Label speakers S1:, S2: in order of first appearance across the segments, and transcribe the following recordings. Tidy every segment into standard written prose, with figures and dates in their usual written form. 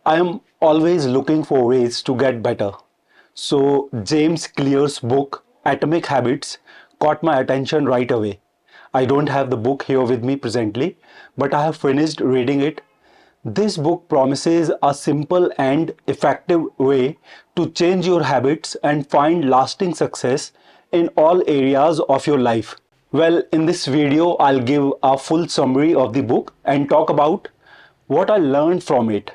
S1: I am always looking for ways to get better. So, James Clear's book, Atomic Habits, caught my attention right away. I don't have the book here with me presently, but I have finished reading it. This book promises a simple and effective way to change your habits and find lasting success in all areas of your life. Well, in this video, I'll give a full summary of the book and talk about what I learned from it.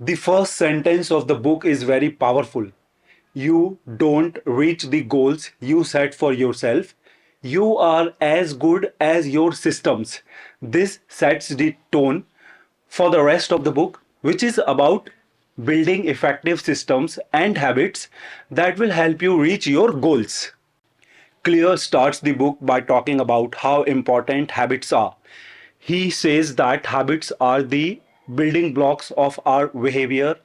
S1: The first sentence of the book is very powerful. You don't reach the goals you set for yourself. You are as good as your systems. This sets the tone for the rest of the book, which is about building effective systems and habits that will help you reach your goals. Clear starts the book by talking about how important habits are. He says that habits are the building blocks of our behavior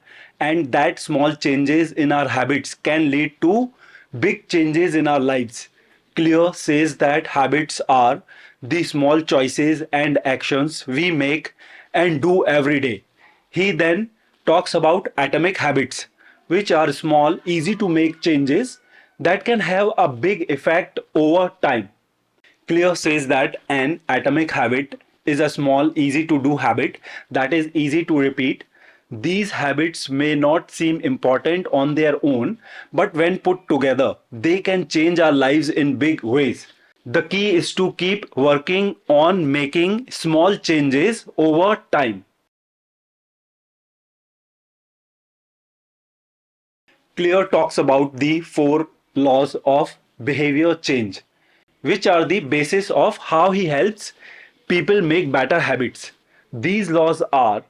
S1: and that small changes in our habits can lead to big changes in our lives. Clear says that habits are the small choices and actions we make and do every day. He then talks about atomic habits, which are small, easy to make changes that can have a big effect over time. Clear says that an atomic habit is a small, easy to do habit that is easy to repeat. These habits may not seem important on their own, but when put together, they can change our lives in big ways. The key is to keep working on making small changes over time. Clear talks about the four laws of behavior change, which are the basis of how he helps people make better habits. These laws are: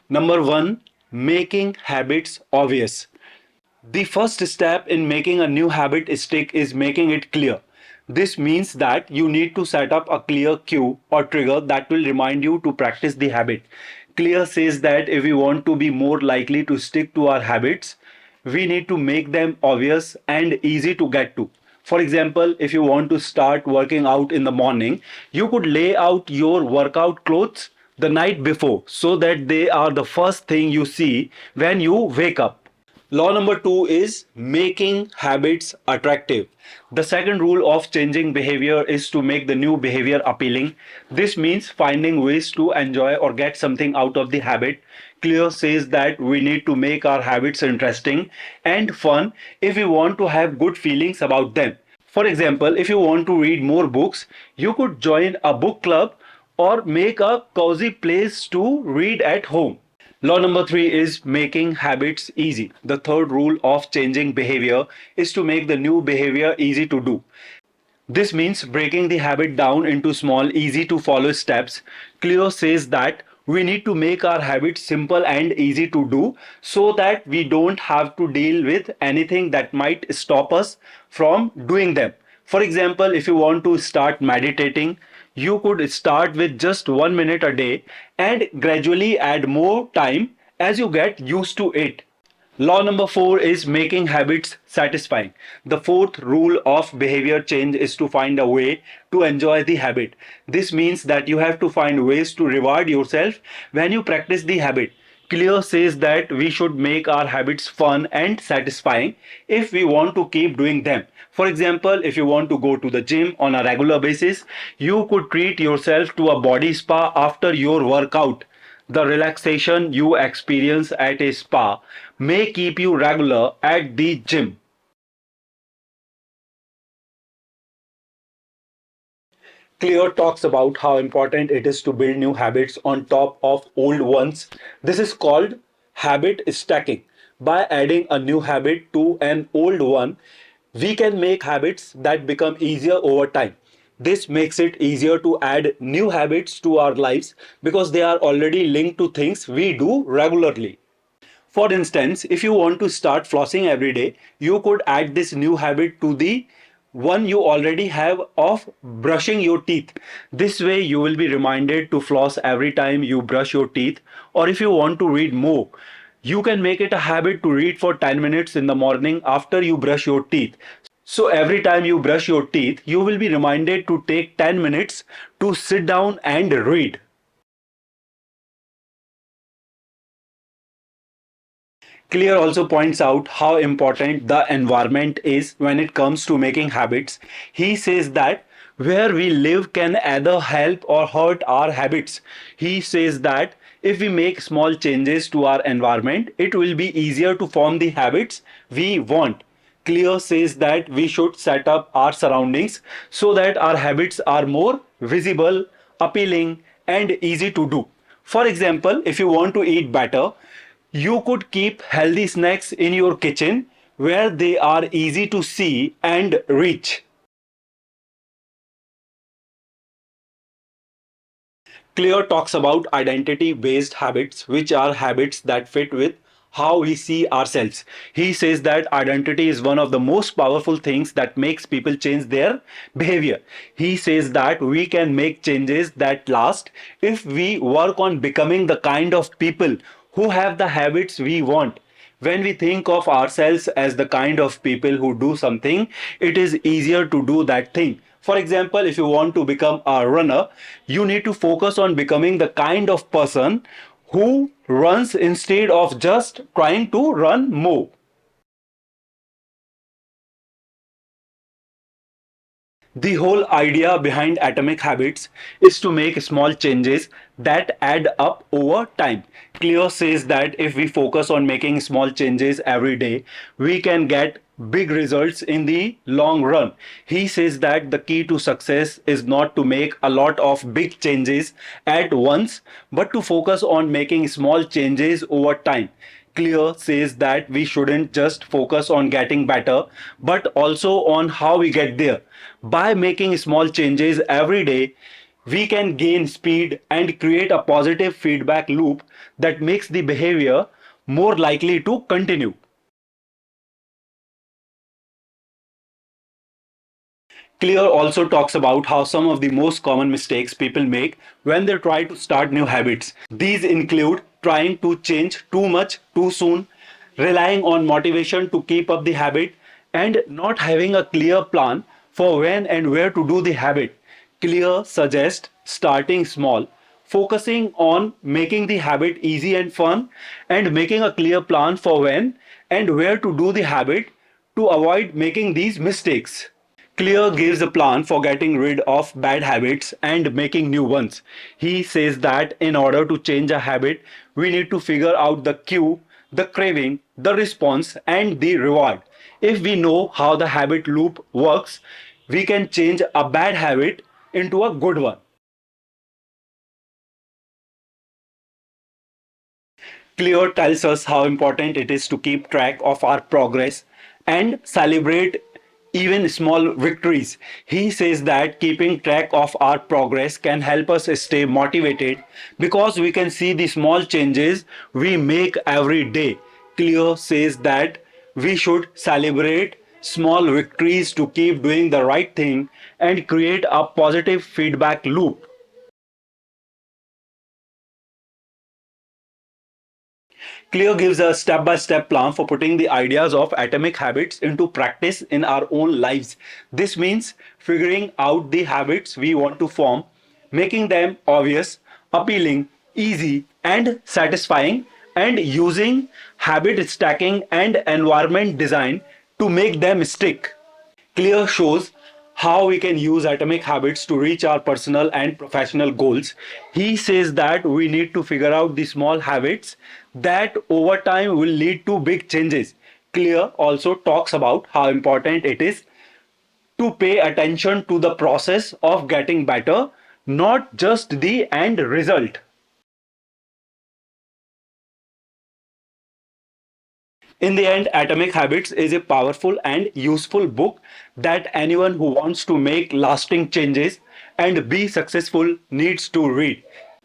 S1: number one, making habits obvious. The first step in making a new habit stick is making it clear. This means that you need to set up a clear cue or trigger that will remind you to practice the habit. Clear says that if we want to be more likely to stick to our habits, we need to make them obvious and easy to get to. For example, if you want to start working out in the morning, you could lay out your workout clothes the night before so that they are the first thing you see when you wake up. Law number two is making habits attractive. The second rule of changing behavior is to make the new behavior appealing. This means finding ways to enjoy or get something out of the habit. Clear says that we need to make our habits interesting and fun if we want to have good feelings about them. For example, if you want to read more books, you could join a book club or make a cozy place to read at home. Law number three is making habits easy. The third rule of changing behavior is to make the new behavior easy to do. This means breaking the habit down into small, easy to follow steps. Cleo says that we need to make our habits simple and easy to do so that we don't have to deal with anything that might stop us from doing them. For example, if you want to start meditating, you could start with just 1 minute a day and gradually add more time as you get used to it. Law number four is making habits satisfying. The fourth rule of behavior change is to find a way to enjoy the habit. This means that you have to find ways to reward yourself when you practice the habit. Clear says that we should make our habits fun and satisfying if we want to keep doing them. For example, if you want to go to the gym on a regular basis, you could treat yourself to a body spa after your workout. The relaxation you experience at a spa may keep you regular at the gym. Clear talks about how important it is to build new habits on top of old ones. This is called habit stacking. By adding a new habit to an old one, we can make habits that become easier over time. This makes it easier to add new habits to our lives because they are already linked to things we do regularly. For instance, if you want to start flossing every day, you could add this new habit to the one you already have of brushing your teeth. This way, you will be reminded to floss every time you brush your teeth. Or if you want to read more, you can make it a habit to read for 10 minutes in the morning after you brush your teeth. So every time you brush your teeth, you will be reminded to take 10 minutes to sit down and read. Clear also points out how important the environment is when it comes to making habits. He says that where we live can either help or hurt our habits. He says that if we make small changes to our environment, it will be easier to form the habits we want. Clear says that we should set up our surroundings so that our habits are more visible, appealing, and easy to do. For example, if you want to eat better, you could keep healthy snacks in your kitchen where they are easy to see and reach. Clear talks about identity based habits, which are habits that fit with how we see ourselves. He says that identity is one of the most powerful things that makes people change their behavior. He says that we can make changes that last if we work on becoming the kind of people who have the habits we want. When we think of ourselves as the kind of people who do something, it is easier to do that thing. For example, if you want to become a runner, you need to focus on becoming the kind of person who runs instead of just trying to run more. The whole idea behind atomic habits is to make small changes that add up over time. Cleo says that if we focus on making small changes every day, we can get big results in the long run. He says that the key to success is not to make a lot of big changes at once, but to focus on making small changes over time. Clear says that we shouldn't just focus on getting better, but also on how we get there. By making small changes every day, we can gain speed and create a positive feedback loop that makes the behavior more likely to continue. Clear also talks about how some of the most common mistakes people make when they try to start new habits. These include trying to change too much too soon, relying on motivation to keep up the habit, and not having a clear plan for when and where to do the habit. Clear suggests starting small, focusing on making the habit easy and fun, and making a clear plan for when and where to do the habit to avoid making these mistakes. Clear gives a plan for getting rid of bad habits and making new ones. He says that in order to change a habit, we need to figure out the cue, the craving, the response, and the reward. If we know how the habit loop works, we can change a bad habit into a good one. Cleo tells us how important it is to keep track of our progress and celebrate even small victories. He says that keeping track of our progress can help us stay motivated because we can see the small changes we make every day. Cleo says that we should celebrate small victories to keep doing the right thing and create a positive feedback loop. Cleo gives a step by step plan for putting the ideas of atomic habits into practice in our own lives. This means figuring out the habits we want to form, making them obvious, appealing, easy, and satisfying, and using habit stacking and environment design to make them stick. Clear shows how we can use atomic habits to reach our personal and professional goals. He says that we need to figure out the small habits that over time will lead to big changes. Clear also talks about how important it is to pay attention to the process of getting better, not just the end result. In the end, Atomic Habits is a powerful and useful book that anyone who wants to make lasting changes and be successful needs to read.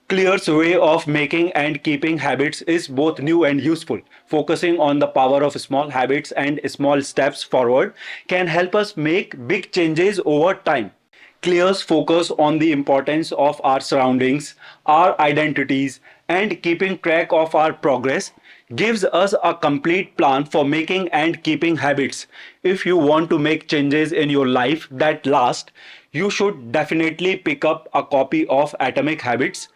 S1: Clear's way of making and keeping habits is both new and useful. Focusing on the power of small habits and small steps forward can help us make big changes over time. Clear's focus on the importance of our surroundings, our identities, and keeping track of our progress gives us a complete plan for making and keeping habits. if you want to make changes in your life that last, you should definitely pick up a copy of Atomic Habits.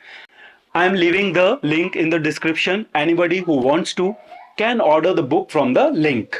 S1: I'm leaving the link in the description. Anybody who wants to can order the book from the link.